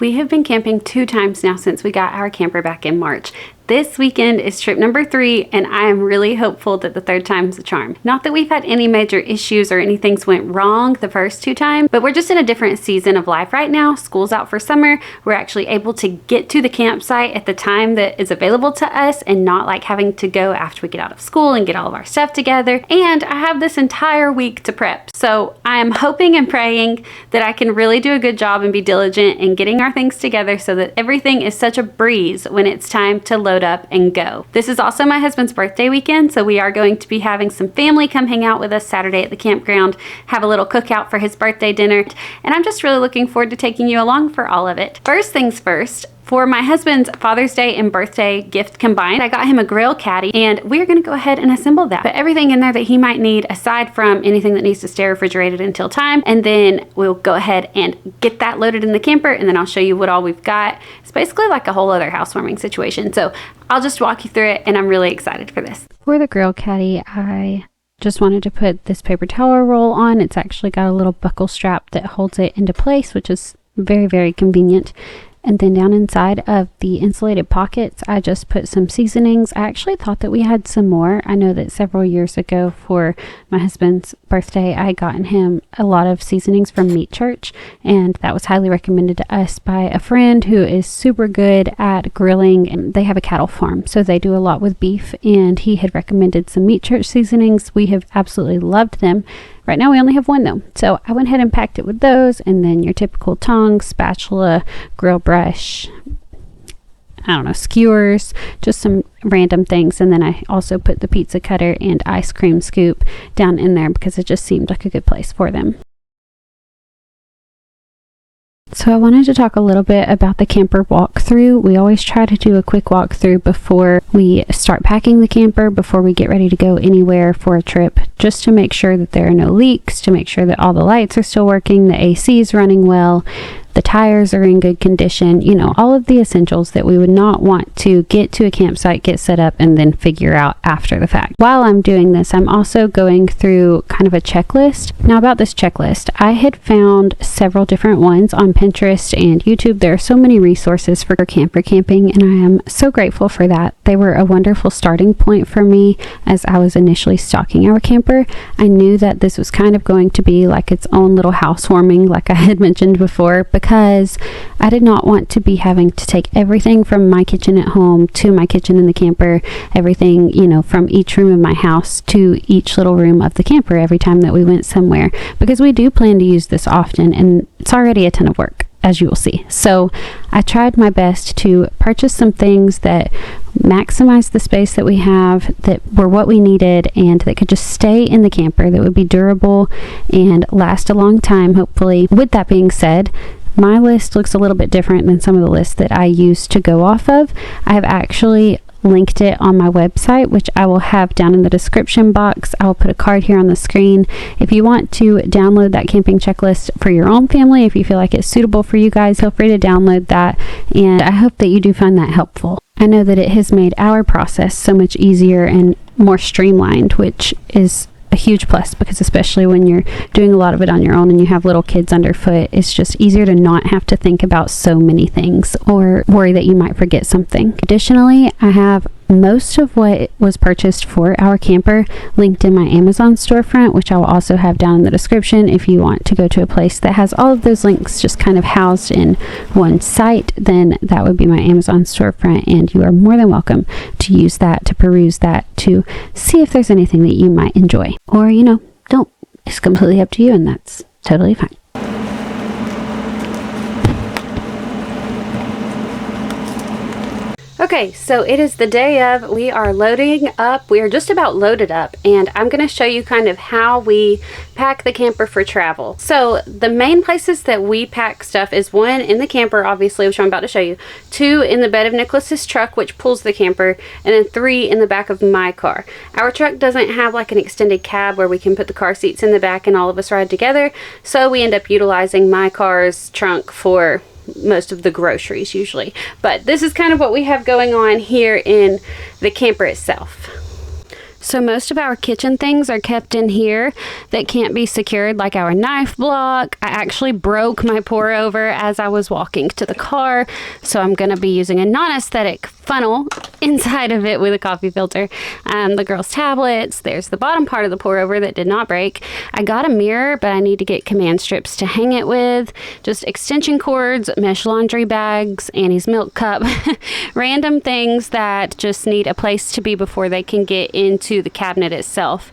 We have been camping 2 times now since we got our camper back in March. This weekend is trip number 3, and I am really hopeful that the 3rd time's a charm. Not that we've had any major issues or anything's went wrong the first 2 times, but we're just in a different season of life right now. School's out for summer. We're actually able to get to the campsite at the time that is available to us and not like having to go after we get out of school and get all of our stuff together. And I have this entire week to prep. So I am hoping and praying that I can really do a good job and be diligent in getting our things together so that everything is such a breeze when it's time to load up and go. This is also my husband's birthday weekend, so we are going to be having some family come hang out with us Saturday at the campground, have a little cookout for his birthday dinner, and I'm just really looking forward to taking you along for all of it. First things first, for my husband's Father's Day and birthday gift combined, I got him a grill caddy, and we're going to go ahead and assemble that. Put everything in there that he might need aside from anything that needs to stay refrigerated until time, and then we'll go ahead and get that loaded in the camper, and then I'll show you what all we've got. It's basically like a whole other housewarming situation, so I'll just walk you through it, and I'm really excited for this. For the grill caddy, I just wanted to put this paper towel roll on. It's actually got a little buckle strap that holds it into place, which is very, very convenient. And then down inside of the insulated pockets, I just put some seasonings. I actually thought that we had some more. I know that several years ago for my husband's birthday, I had gotten him a lot of seasonings from Meat Church, and that was highly recommended to us by a friend who is super good at grilling, and they have a cattle farm, so they do a lot with beef, and he had recommended some Meat Church seasonings. We have absolutely loved them. Right now we only have one though, so I went ahead and packed it with those, and then your typical tongs, spatula, grill brush, I don't know, skewers, just some random things. And then I also put the pizza cutter and ice cream scoop down in there because it just seemed like a good place for them. So I wanted to talk a little bit about the camper walkthrough. We always try to do a quick walkthrough before we start packing the camper, before we get ready to go anywhere for a trip, just to make sure that there are no leaks, to make sure that all the lights are still working, the AC is running well, the tires are in good condition, you know, all of the essentials that we would not want to get to a campsite, get set up, and then figure out after the fact. While I'm doing this, I'm also going through kind of a checklist. Now about this checklist, I had found several different ones on Pinterest and YouTube. There are so many resources for camper camping, and I am so grateful for that. They were a wonderful starting point for me as I was initially stocking our camper. I knew that this was kind of going to be like its own little housewarming, like I had mentioned before, because I did not want to be having to take everything from my kitchen at home to my kitchen in the camper, everything, you know, from each room of my house to each little room of the camper every time that we went somewhere, because we do plan to use this often, and it's already a ton of work, as you will see. So I tried my best to purchase some things that maximize the space that we have, that were what we needed, and that could just stay in the camper, that would be durable and last a long time, hopefully. With that being said, my list looks a little bit different than some of the lists that I used to go off of. I have actually linked it on my website, which I will have down in the description box. I will put a card here on the screen. If you want to download that camping checklist for your own family, if you feel like it's suitable for you guys, feel free to download that, and I hope that you do find that helpful. I know that it has made our process so much easier and more streamlined, which is a huge plus, because especially when you're doing a lot of it on your own and you have little kids underfoot, it's just easier to not have to think about so many things or worry that you might forget something. Additionally, I have most of what was purchased for our camper linked in my Amazon storefront, which I will also have down in the description. If you want to go to a place that has all of those links just kind of housed in one site, then that would be my Amazon storefront, and you are more than welcome to use that, to peruse that, to see if there's anything that you might enjoy. Or, you know, don't. It's completely up to you, and that's totally fine. Okay, so it is the day of. We are loading up. We are just about loaded up, and I'm going to show you kind of how we pack the camper for travel. So the main places that we pack stuff is 1 in the camper, obviously, which I'm about to show you, 2 in the bed of Nicholas's truck, which pulls the camper, and then 3 in the back of my car. Our truck doesn't have like an extended cab where we can put the car seats in the back and all of us ride together, so we end up utilizing my car's trunk for most of the groceries usually. But this is kind of what we have going on here in the camper itself. So most of our kitchen things are kept in here that can't be secured, like our knife block. I actually broke my pour over as I was walking to the car, so I'm going to be using a non-aesthetic funnel inside of it with a coffee filter. The girls' tablets, there's the bottom part of the pour over that did not break. I got a mirror, but I need to get command strips to hang it with, just extension cords, mesh laundry bags, Annie's milk cup, random things that just need a place to be before they can get into the cabinet itself.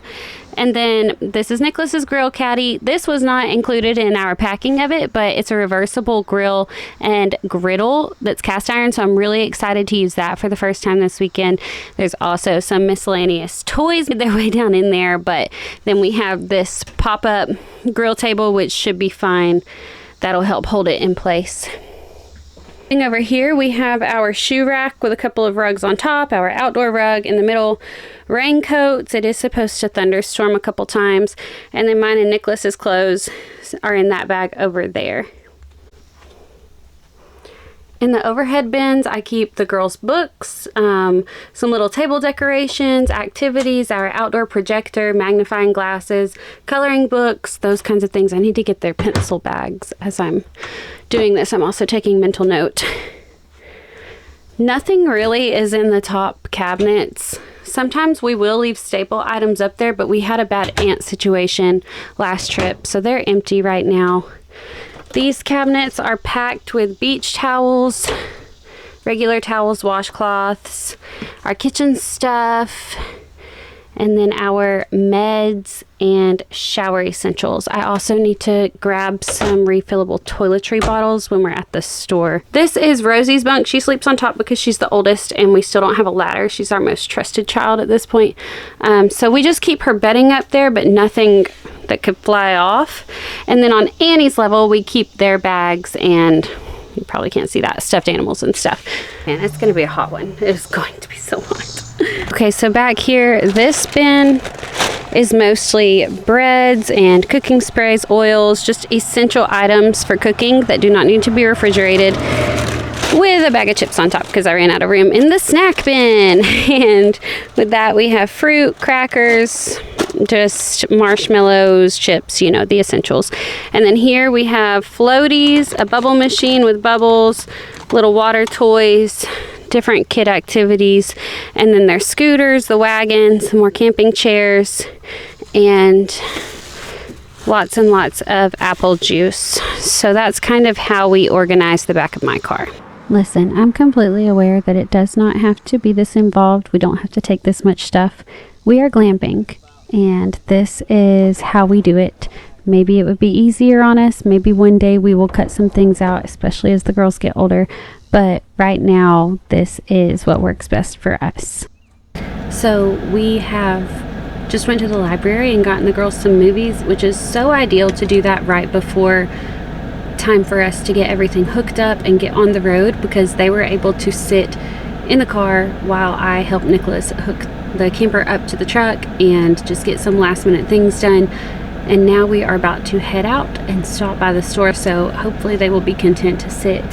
And then this is Nicholas's grill caddy. This was not included in our packing of it, but it's a reversible grill and griddle that's cast iron, so I'm really excited to use that for the first time this weekend. There's also some miscellaneous toys made their way down in there, but then we have this pop-up grill table, which should be fine. That'll help hold it in place. Over here we have our shoe rack with a couple of rugs on top, our outdoor rug in the middle, raincoats. It is supposed to thunderstorm a couple times, and then mine and Nicholas's clothes are in that bag over there. In the overhead bins, I keep the girls' books, some little table decorations, activities, our outdoor projector, magnifying glasses, coloring books, those kinds of things. I need to get their pencil bags. As I'm doing this, I'm also taking mental note. Nothing really is in the top cabinets. Sometimes we will leave staple items up there, but we had a bad ant situation last trip, so they're empty right now. These cabinets are packed with beach towels, regular towels, washcloths, our kitchen stuff, and then our meds and shower essentials. I also need to grab some refillable toiletry bottles when we're at the store. This is Rosie's bunk. She sleeps on top because she's the oldest and we still don't have a ladder. She's our most trusted child at this point. So we just keep her bedding up there, but nothing that could fly off. And then on Annie's level, we keep their bags and you probably can't see that, stuffed animals and stuff. Man, it's gonna be a hot one. It is going to be so hot. Okay, so back here, this bin is mostly breads and cooking sprays, oils, just essential items for cooking that do not need to be refrigerated, with a bag of chips on top because I ran out of room in the snack bin. And with that, we have fruit, crackers, just marshmallows, chips, you know, the essentials. And then here we have floaties, a bubble machine with bubbles, little water toys, different kid activities, and then their scooters, the wagon, some more camping chairs, and lots and lots of apple juice. So that's kind of how we organize the back of my car. Listen, I'm completely aware that it does not have to be this involved. We don't have to take this much stuff. We are glamping, and this is how we do it. Maybe it would be easier on us. Maybe one day we will cut some things out, especially as the girls get older. But right now, this is what works best for us. So we have just went to the library and gotten the girls some movies, which is so ideal to do that right before time for us to get everything hooked up and get on the road, because they were able to sit in the car while I helped Nicholas hook the camper up to the truck and just get some last minute things done. And now we are about to head out and stop by the store, so hopefully they will be content to sit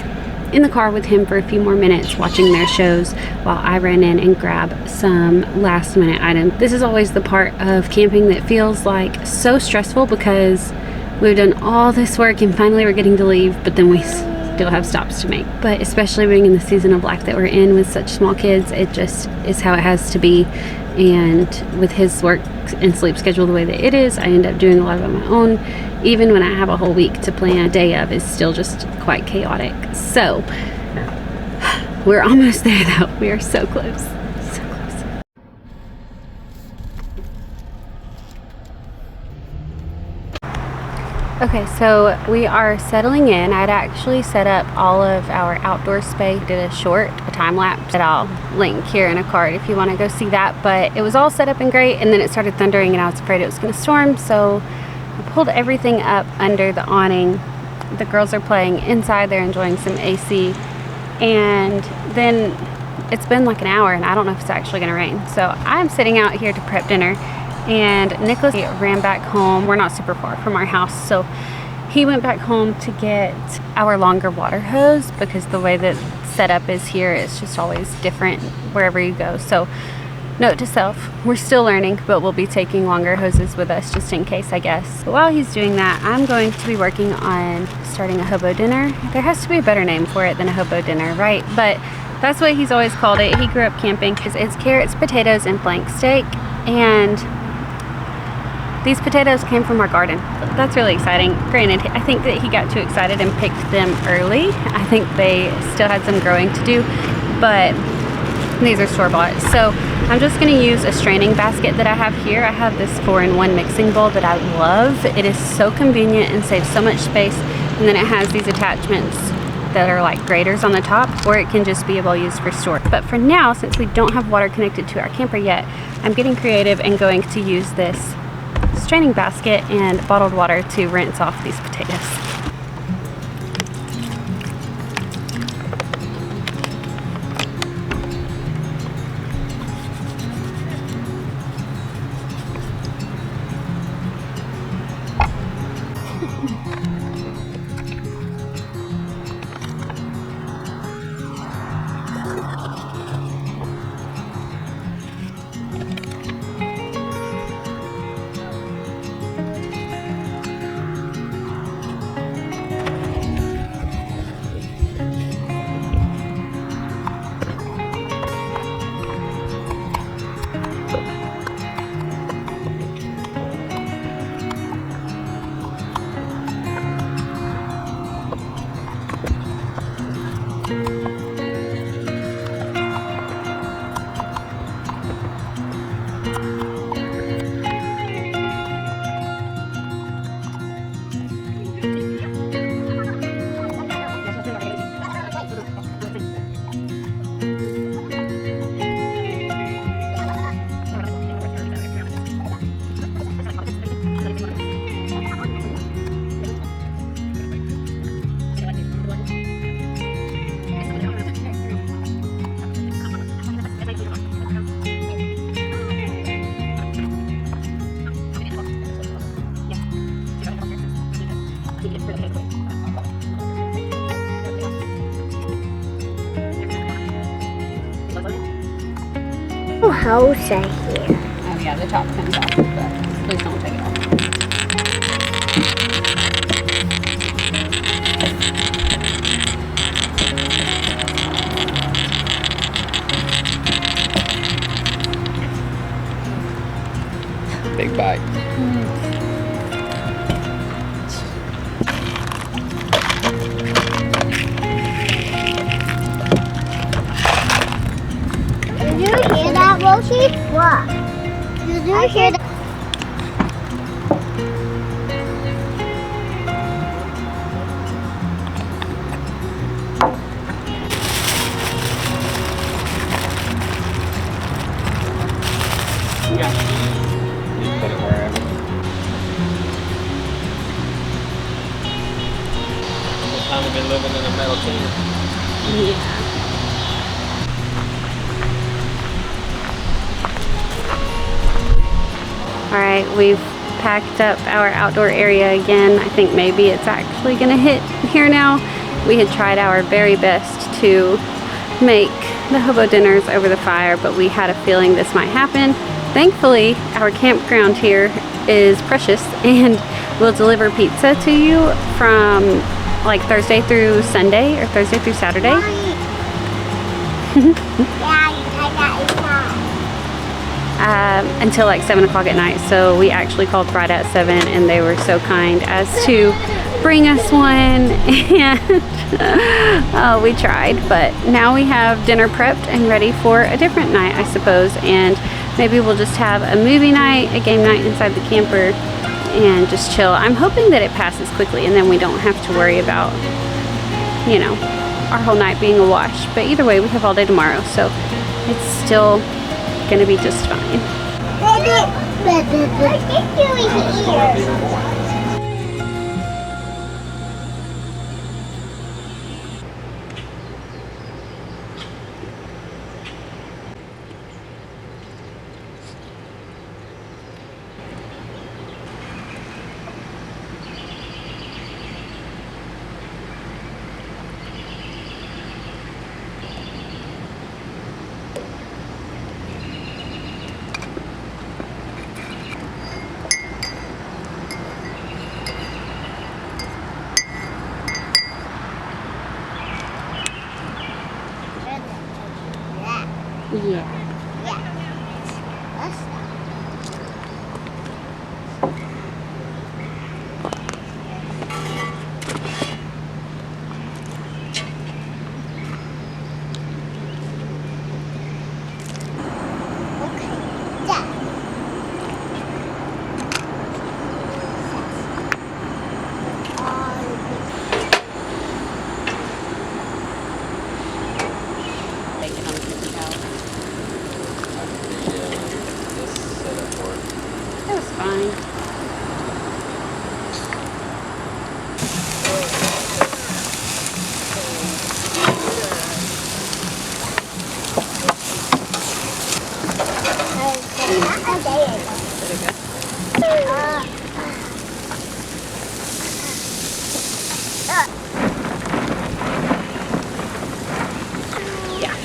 in the car with him for a few more minutes watching their shows while I ran in and grab some last minute items. This is always the part of camping that feels like so stressful, because we've done all this work and finally we're getting to leave, but then we still have stops to make. But especially being in the season of life that we're in with such small kids, it just is how it has to be. And with his work and sleep schedule the way that it is, I end up doing a lot of it on my own. Even when I have a whole week to plan a day of, it's still just quite chaotic. So we're almost there though. We are so close. So close. Okay, so we are settling in. I'd actually set up all of our outdoor space. Did a time lapse that I'll link here in a card if you want to go see that. But it was all set up and great, and then it started thundering and I was afraid it was going to storm, so I pulled everything up under the awning. The girls are playing inside. They're enjoying some AC, and then it's been like an hour and I don't know if it's actually going to rain. So I'm sitting out here to prep dinner, and Nicholas ran back home. We're not super far from our house, so he went back home to get our longer water hose, because the way that setup is here is just always different wherever you go. So Note to self, we're still learning, but we'll be taking longer hoses with us just in case, I guess. But while he's doing that, I'm going to be working on starting a hobo dinner. There has to be a better name for it than a hobo dinner, right? But that's what he's always called it. He grew up camping. It's carrots, potatoes, and flank steak. And these potatoes came from our garden. That's really exciting. Granted, I think that he got too excited and picked them early. I think they still had some growing to do, but these are store-bought. So I'm just going to use a straining basket that I have here. I have this 4-in-1 mixing bowl that I love. It is so convenient and saves so much space. And then it has these attachments that are like graters on the top, or it can just be able used for store. But for now, since we don't have water connected to our camper yet, I'm getting creative and going to use this straining basket and bottled water to rinse off these potatoes. House here. Oh yeah, the top comes off, but please don't take it off. Big bite. Did you hear that, Rosie? What? Did you hear that? Yeah. Just put it wherever. This time we've been living in a metal tin. Yeah. Alright, we've packed up our outdoor area again. I think maybe it's actually gonna hit here now. We had tried our very best to make the hobo dinners over the fire, but we had a feeling this might happen. Thankfully, our campground here is precious and will deliver pizza to you from like Thursday through Sunday or Thursday through Saturday. Until like 7 o'clock at night. So we actually called Friday at 7 and they were so kind as to bring us one, and we tried, but now we have dinner prepped and ready for a different night, I suppose. And maybe we'll just have a movie night, a game night inside the camper, and just chill. I'm hoping that it passes quickly and then we don't have to worry about, you know, our whole night being a wash. But either way, we have all day tomorrow, so it's still gonna be just fine. What are you doing here? Yeah. Let's okay. Yeah. Take it on the kitchen towel. This setup work. That was fine. Yeah.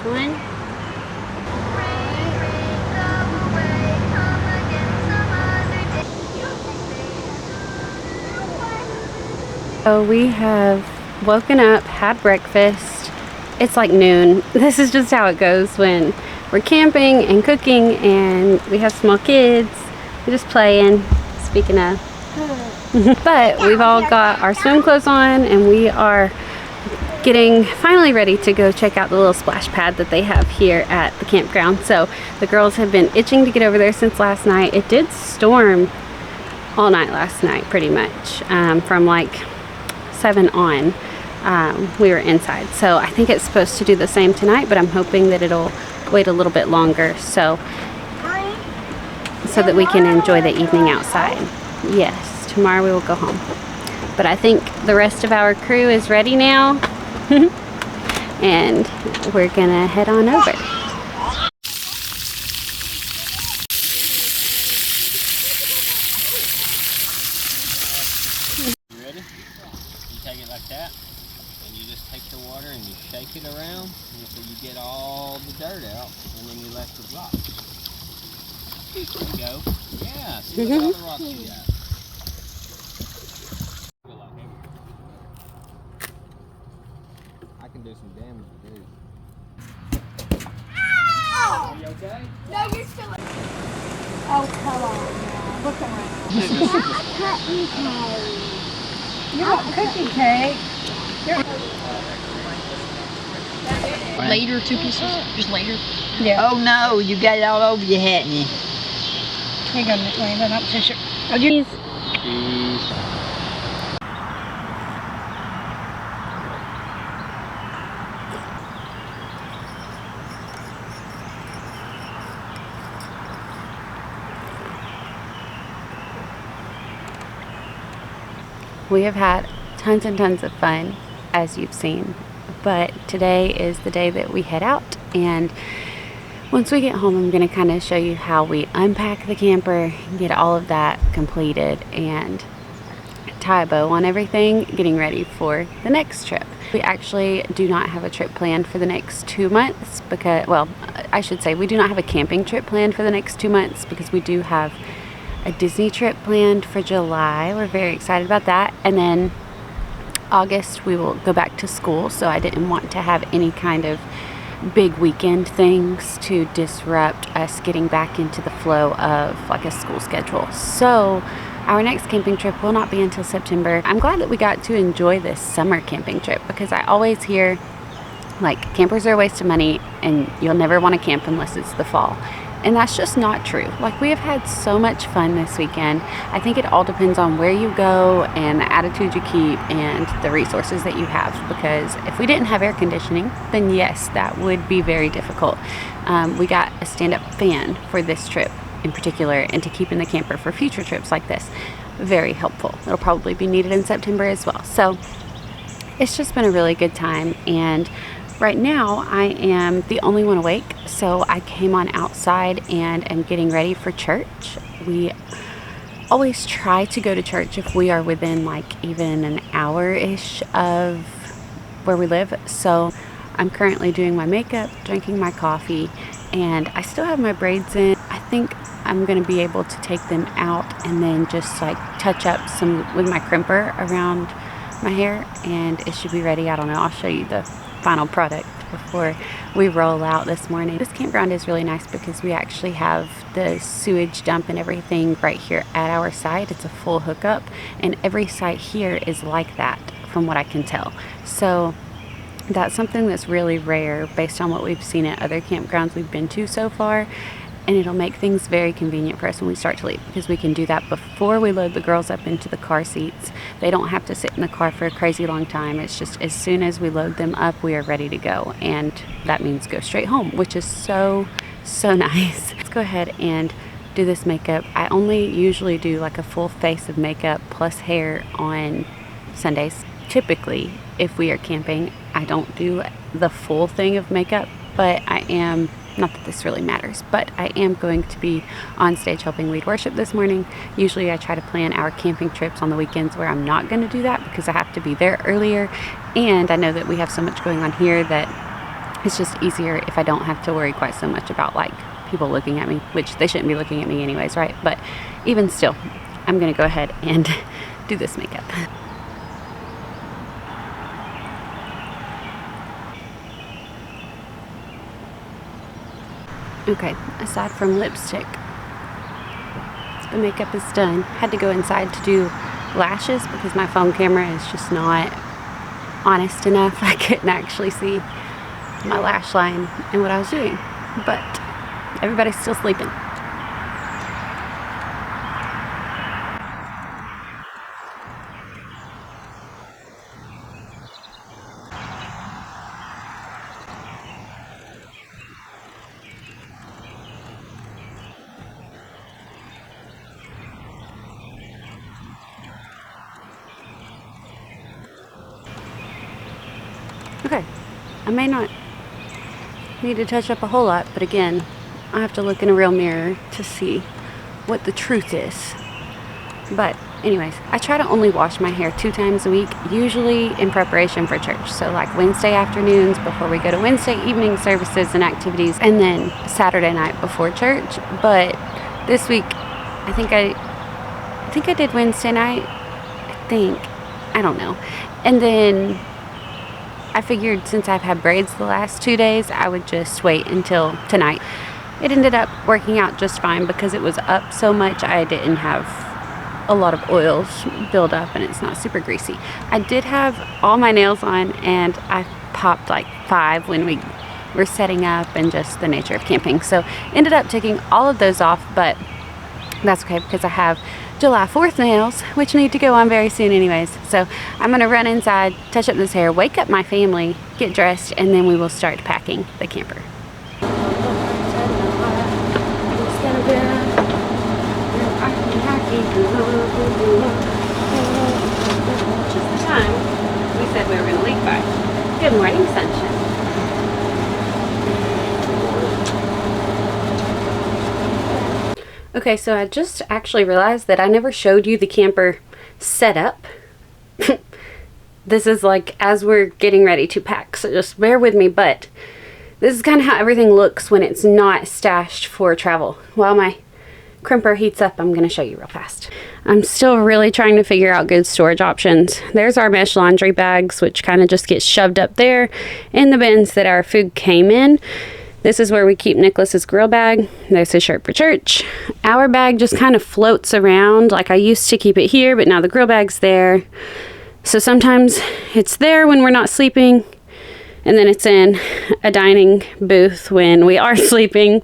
One. So we have woken up, had breakfast. It's like noon. This is just how it goes when we're camping and cooking and we have small kids. We're just playing, speaking of. But we've all got our swim clothes on and we are getting finally ready to go check out the little splash pad that they have here at the campground. So the girls have been itching to get over there since last night. It did storm all night last night pretty much, from like 7 on. We were inside, so I think it's supposed to do the same tonight, but I'm hoping that it'll wait a little bit longer so that we can enjoy the evening outside. Yes, tomorrow we will go home, but I think the rest of our crew is ready now. And we're gonna head on over. You ready? You take it like that, and you just take the water and you shake it around until you get all the dirt out, and then you left the rocks. There you go. Yeah, see what all the rocks you got. I can do some damage to these. Are you okay? No, you're still. Oh, come on now. Look around. Cookie cake. You want cookie cake? Later, 2 pieces? Just later? Yeah. Oh no, you got it all over you, hadn't you? Hang on, Landon, I'm so sure. Oh, you. Cheese. We have had tons and tons of fun, as you've seen, but today is the day that we head out, and once we get home I'm going to kind of show you how we unpack the camper, get all of that completed, and tie a bow on everything, getting ready for the next trip. We actually do not have a trip planned for the next 2 months because, well, I should say we do not have a camping trip planned for the next 2 months because we do have a Disney trip planned for July. We're very excited about that, and then August we will go back to school, so I didn't want to have any kind of big weekend things to disrupt us getting back into the flow of like a school schedule. So our next camping trip will not be until September. I'm glad that we got to enjoy this summer camping trip because I always hear like campers are a waste of money and you'll never want to camp unless it's the fall. And that's just not true. Like, we have had so much fun this weekend. I think it all depends on where you go and the attitude you keep and the resources that you have, because if we didn't have air conditioning, then yes, that would be very difficult. We got a stand-up fan for this trip in particular, and to keep in the camper for future trips like this. Very helpful. It'll probably be needed in September as well. So it's just been a really good time, and right now I am the only one awake, so I came on outside and am getting ready for church. We always try to go to church if we are within like even an hour-ish of where we live. So I'm currently doing my makeup, drinking my coffee, and I still have my braids in. I think I'm going to be able to take them out and then just like touch up some with my crimper around my hair, and it should be ready. I don't know, I'll show you the final product before we roll out this morning. This campground is really nice because we actually have the sewage dump and everything right here at our site. It's a full hookup, and every site here is like that from what I can tell. So that's something that's really rare based on what we've seen at other campgrounds we've been to so far. And it'll make things very convenient for us when we start to leave, because we can do that before we load the girls up into the car seats. They don't have to sit in the car for a crazy long time. It's just as soon as we load them up, we are ready to go. And that means go straight home, which is so nice. Let's go ahead and do this makeup. I only usually do like a full face of makeup plus hair on Sundays. Typically, if we are camping, I don't do the full thing of makeup, but I am, not that this really matters, but I am going to be on stage helping lead worship this morning. Usually I try to plan our camping trips on the weekends where I'm not going to do that because I have to be there earlier, and I know that we have so much going on here that it's just easier if I don't have to worry quite so much about like people looking at me, which they shouldn't be looking at me anyways, right? But even still, I'm going to go ahead and do this makeup. Okay, aside from lipstick, the makeup is done. Had to go inside to do lashes because my phone camera is just not honest enough. I couldn't actually see my lash line and what I was doing, but everybody's still sleeping. Okay, I may not need to touch up a whole lot, but again, I have to look in a real mirror to see what the truth is. But anyways, I try to only wash my hair 2 times a week, usually in preparation for church. So like Wednesday afternoons before we go to Wednesday evening services and activities, and then Saturday night before church. But this week, I think I did Wednesday night. I don't know. And then I figured since I've had braids the last 2 days, I would just wait until tonight. It ended up working out just fine because it was up so much I didn't have a lot of oils build up and it's not super greasy. I did have all my nails on and I popped like 5 when we were setting up and just the nature of camping. So ended up taking all of those off, but that's okay because I have July 4th nails, which need to go on very soon anyways. So I'm gonna run inside, touch up this hair, wake up my family, get dressed, and then we will start packing the camper. Just the time we said we were gonna leave by. Good morning, sunshine. Okay, so I just actually realized that I never showed you the camper setup. This is like as we're getting ready to pack, so just bear with me, but this is kind of how everything looks when it's not stashed for travel. While my crimper heats up, I'm going to show you real fast. I'm still really trying to figure out good storage options. There's our mesh laundry bags, which kind of just get shoved up there in the bins that our food came in. This is where we keep Nicholas's grill bag. There's his shirt for church. Our bag just kind of floats around. Like I used to keep it here, but now the grill bag's there. So sometimes it's there when we're not sleeping, and then it's in a dining booth when we are sleeping.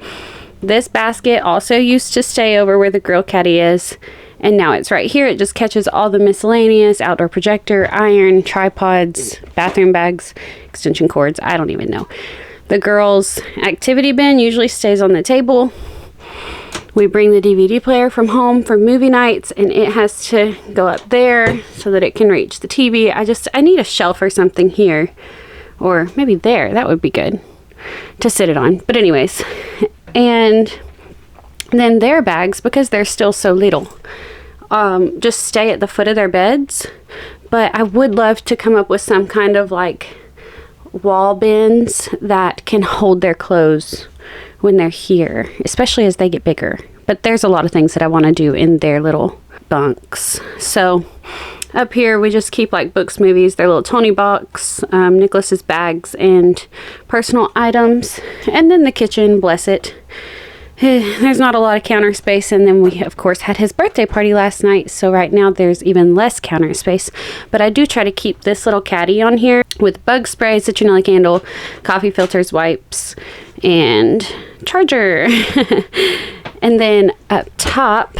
This basket also used to stay over where the grill caddy is, and now it's right here. It just catches all the miscellaneous, outdoor projector, iron, tripods, bathroom bags, extension cords, I don't even know. The girls' activity bin usually stays on the table. We bring the DVD player from home for movie nights, and it has to go up there so that it can reach the TV. I need a shelf or something here, or maybe there. That would be good to sit it on. But anyways, and then their bags, because they're still so little, just stay at the foot of their beds. But I would love to come up with some kind of like wall bins that can hold their clothes when they're here, especially as they get bigger. But there's a lot of things that I want to do in their little bunks. So up here we just keep like books, movies, their little Tony box, Nicholas's bags and personal items, and then the kitchen, bless it. There's not a lot of counter space, and then we of course had his birthday party last night, so right now there's even less counter space. But I do try to keep this little caddy on here with bug spray, citronella candle, coffee filters, wipes, and charger. And then up top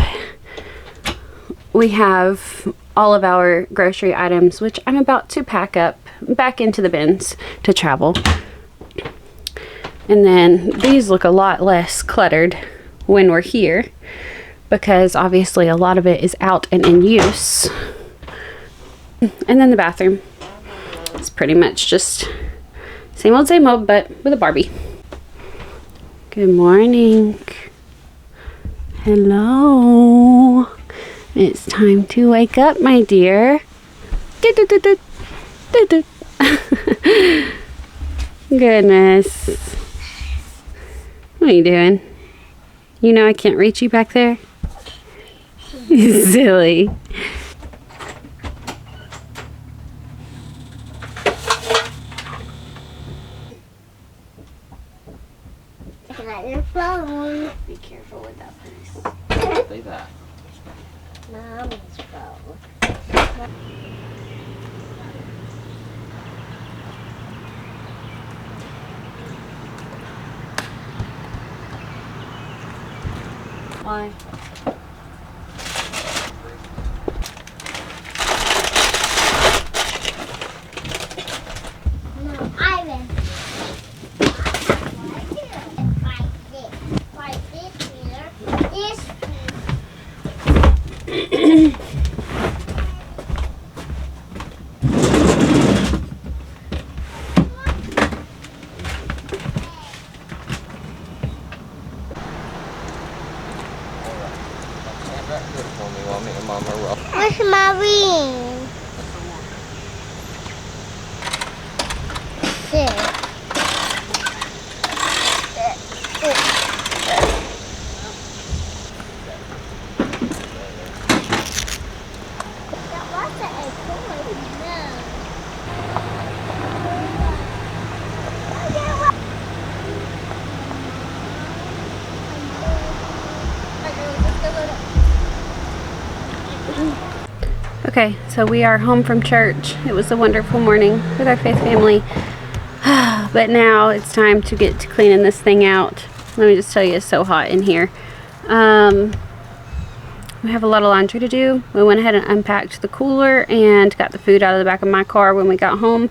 we have all of our grocery items, which I'm about to pack up back into the bins to travel. And then these look a lot less cluttered when we're here, because obviously a lot of it is out and in use. And then the bathroom. It's pretty much just same old, but with a Barbie. Good morning. Hello. It's time to wake up, my dear. Goodness. What are you doing? You know I can't reach you back there? Silly. Look at your phone. Be careful with that place. See that? Mom's phone. Why? No, Ivan. Where's my ring? There. That wasn't a toy, no. Okay, so we are home from church. It was a wonderful morning with our faith family. But now it's time to get to cleaning this thing out. Let me just tell you, it's so hot in here. We have a lot of laundry to do. We went ahead and unpacked the cooler and got the food out of the back of my car when we got home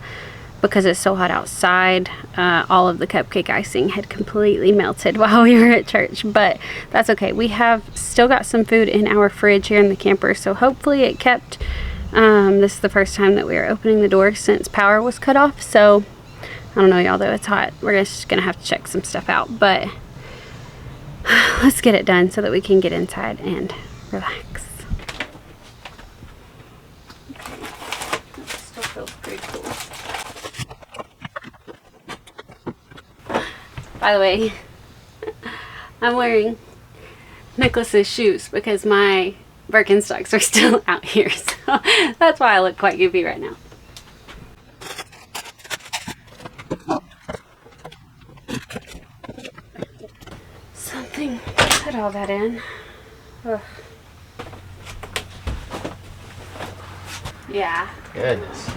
because it's so hot outside. All of the cupcake icing had completely melted while we were at church, but that's okay. We have still got some food in our fridge here in the camper, so hopefully it kept. This is the first time that we are opening the door since power was cut off, so I don't know, y'all, though it's hot. We're just gonna have to check some stuff out, but let's get it done so that we can get inside and relax. Okay, that still feels pretty cool. By the way, I'm wearing Nicholas's shoes because my Birkenstocks are still out here, so that's why I look quite goofy right now. Something, put all that in. Ugh. Yeah. Goodness.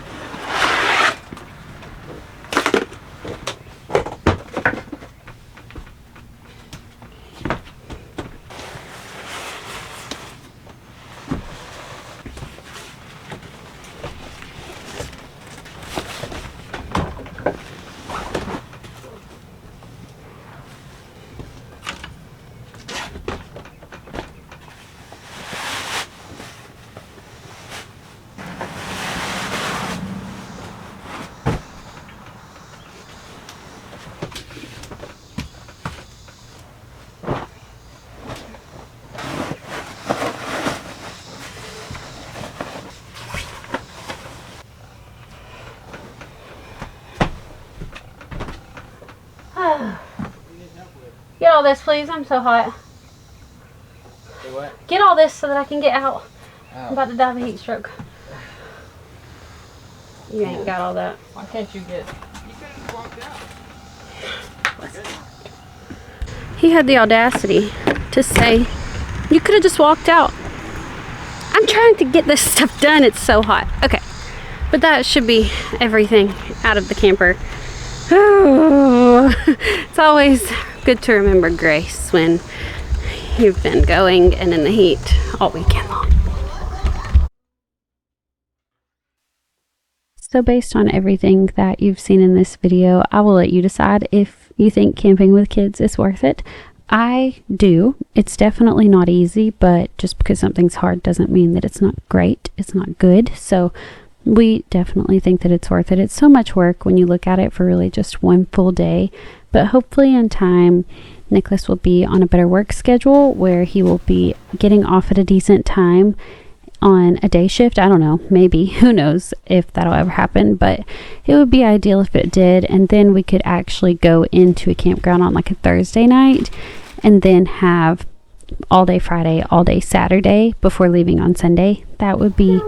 all this, please. I'm so hot. Do what? Get all this so that I can get out. Oh. I'm about to die of a heat stroke. You ain't got all that. Why can't you get... You could have just walked out. He had the audacity to say, you could have just walked out. I'm trying to get this stuff done. It's so hot. Okay. But that should be everything out of the camper. It's always good to remember grace when you've been going and in the heat all weekend long. So based on everything that you've seen in this video, I will let you decide if you think camping with kids is worth it. I do. It's definitely not easy, but just because something's hard doesn't mean that it's not great. It's not good. So we definitely think that it's worth it. It's so much work when you look at it for really just one full day, but hopefully in time Nicholas will be on a better work schedule where he will be getting off at a decent time on a day shift. I don't know, maybe, who knows if that'll ever happen, but it would be ideal if it did, and then we could actually go into a campground on like a Thursday night and then have all day Friday, all day Saturday before leaving on Sunday. That would be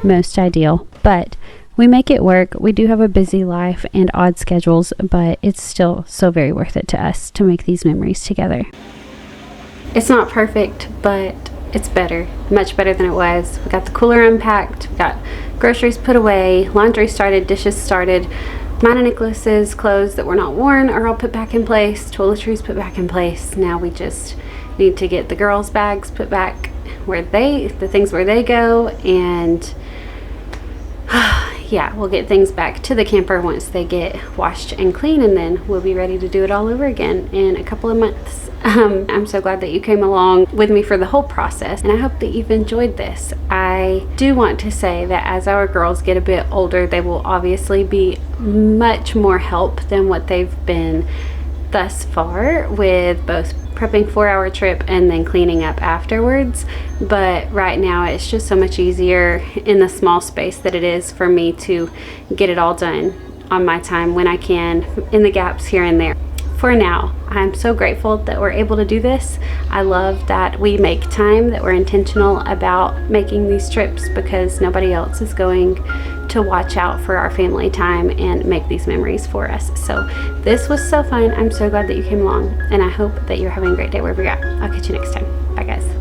most ideal, but we make it work. We do have a busy life and odd schedules, but it's still so very worth it to us to make these memories together. It's not perfect, but it's better, much better than it was. We got the cooler unpacked, we got groceries put away, laundry started, dishes started. Mine and Nicholas's clothes that were not worn are all put back in place, toiletries put back in place. Now we just need to get the girls' bags put back where the things where they go, and yeah, we'll get things back to the camper once they get washed and clean, and then we'll be ready to do it all over again in a couple of months. I'm so glad that you came along with me for the whole process, and I hope that you've enjoyed this. I do want to say that as our girls get a bit older, they will obviously be much more help than what they've been thus far with both prepping for our trip and then cleaning up afterwards. But right now it's just so much easier in the small space that it is for me to get it all done on my time when I can, in the gaps here and there. For now, I'm so grateful that we're able to do this. I love that we make time, that we're intentional about making these trips, because nobody else is going to watch out for our family time and make these memories for us. So this was so fun. I'm so glad that you came along, and I hope that you're having a great day wherever you're at. I'll catch you next time. Bye guys.